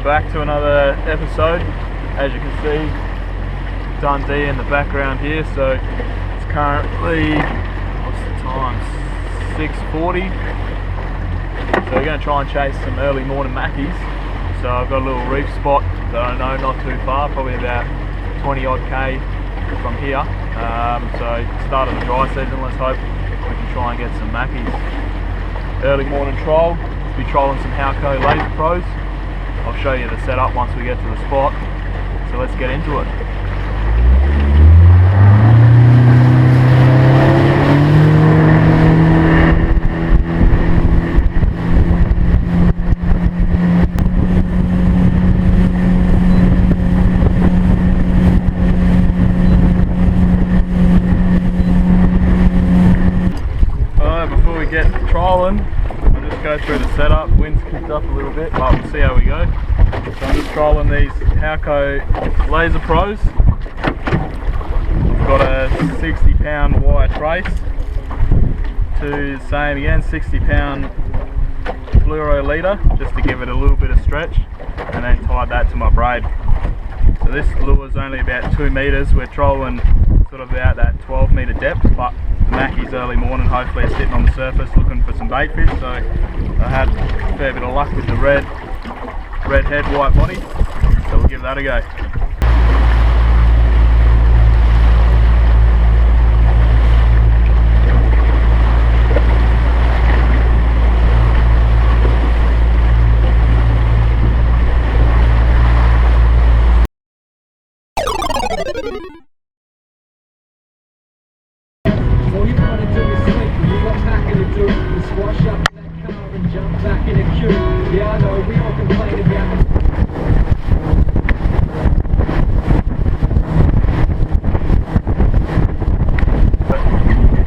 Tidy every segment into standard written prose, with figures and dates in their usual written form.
welcome back to another episode. As you can see, Dundee in the background here, so it's currently, what's the time, 6:40, so we're going to try and chase some early morning mackies. So I've got a little reef spot that I know not too far, probably about 20 odd K from here. So start of the dry season, let's hope we can try and get some mackies. Early morning troll, be trolling some Halco Laser Pros. I'll show you the setup once we get to the spot, so let's get into it. Before we get trolling, I'll just go through the setup. Wind's kicked up a little bit, but we'll see how we go. So I'm just trolling these Halco Laser Pros. I've got a 60 pound wire trace to the same again, 60 pound fluoro leader, just to give it a little bit of stretch, and then tied that to my braid. So this lure is only about 2 meters. We're trolling sort of about that 12 meter depth, but the mackies early morning, hopefully it's sitting on the surface looking for some bait fish. So I had a fair bit of luck with the red head, white body, so we'll give that a go. All you wanna do is sleep, you got packing to do. You squash up in that car and jump back in a queue. Yeah, I know, we all complain about it.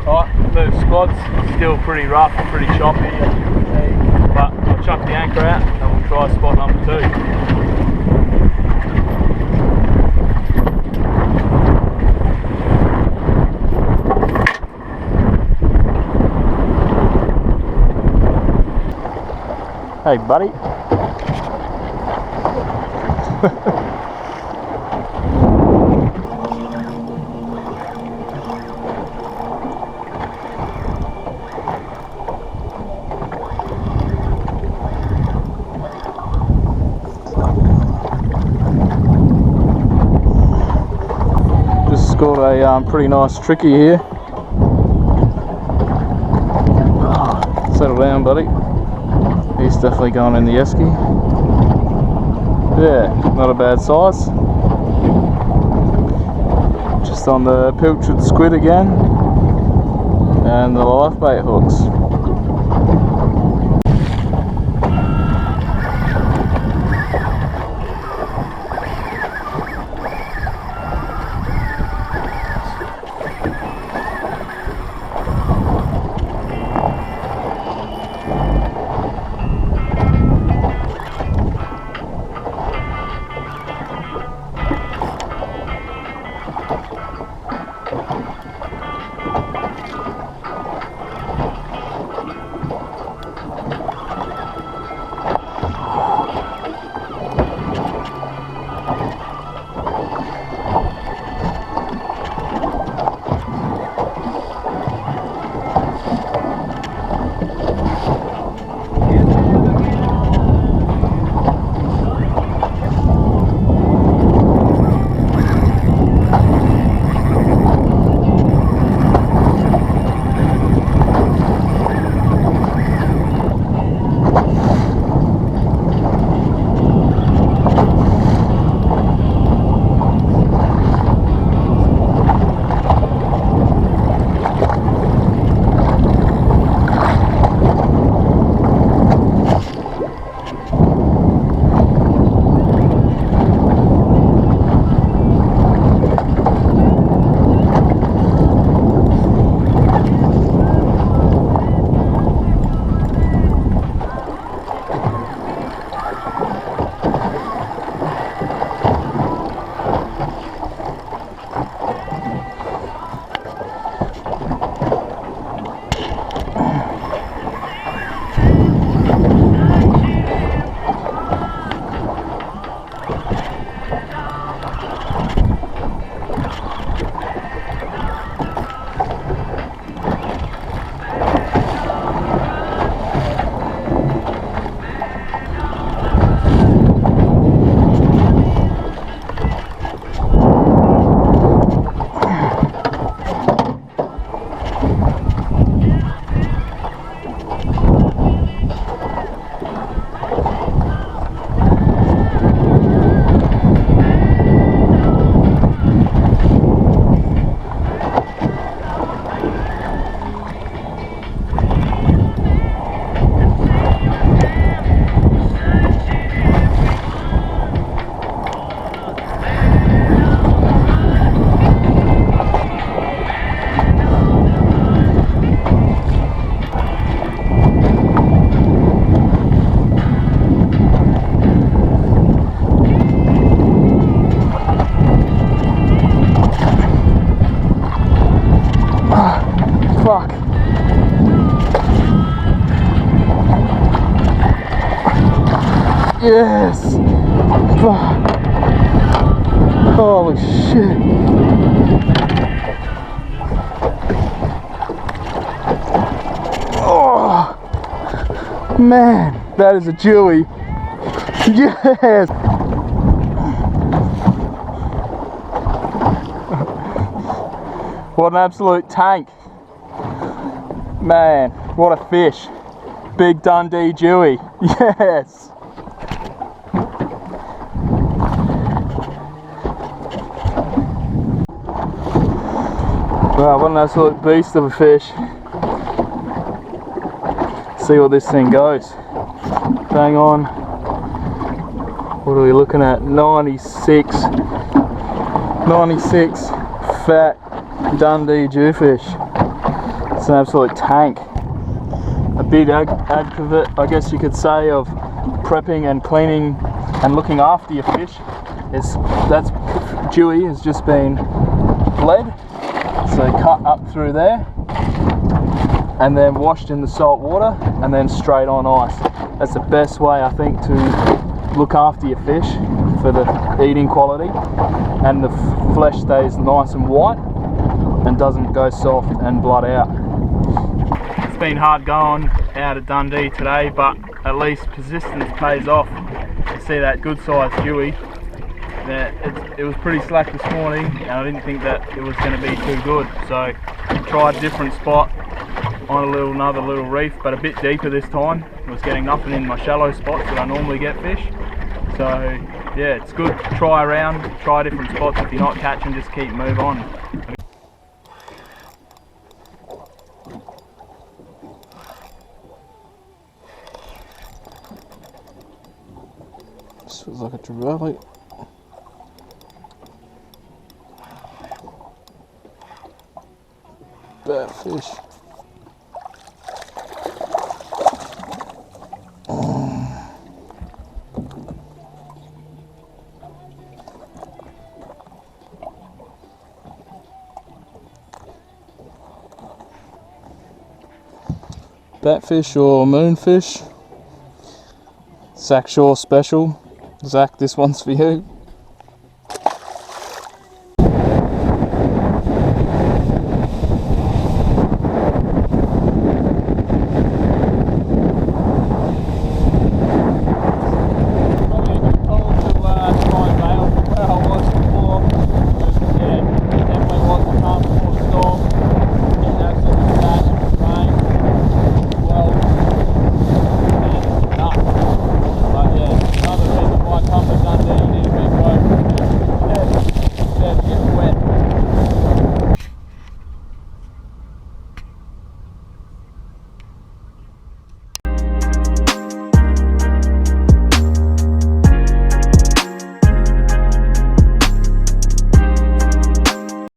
Alright, the squad's still pretty rough and pretty choppy, as you can see, but I'll chuck the anchor out and we'll try spot number 2. Hey buddy. Just scored a pretty nice tricky here. Settle down, buddy. He's definitely going in the esky. Yeah, not a bad size. Just on the pilchard squid again, and the live bait hooks. Yes! Fuck. Holy shit! Oh! Man, that is a Dewey. Yes! What an absolute tank. Man, what a fish. Big Dundee Dewey. Yes! Wow, what an absolute beast of a fish. See what this thing goes. Bang on. What are we looking at? 96 fat Dundee Jewfish. It's an absolute tank. A big advocate, I guess you could say, of prepping and cleaning and looking after your fish. That's Dewey has just been bled, so cut up through there and then washed in the salt water and then straight on ice. That's the best way, I think, to look after your fish for the eating quality, and the flesh stays nice and white and doesn't go soft and blood out. It's been hard going out at Dundee today, but at least persistence pays off. You see that good sized Dewey. It was pretty slack this morning, and I didn't think that it was going to be too good, so tried a different spot on another little reef, but a bit deeper this time. I was getting nothing in my shallow spots that I normally get fish. So yeah, it's good to try around, try different spots. If you're not catching, just keep move on. This feels like a trevally. Bad fish. Batfish or moonfish. Zach Shaw special. Zach, this one's for you.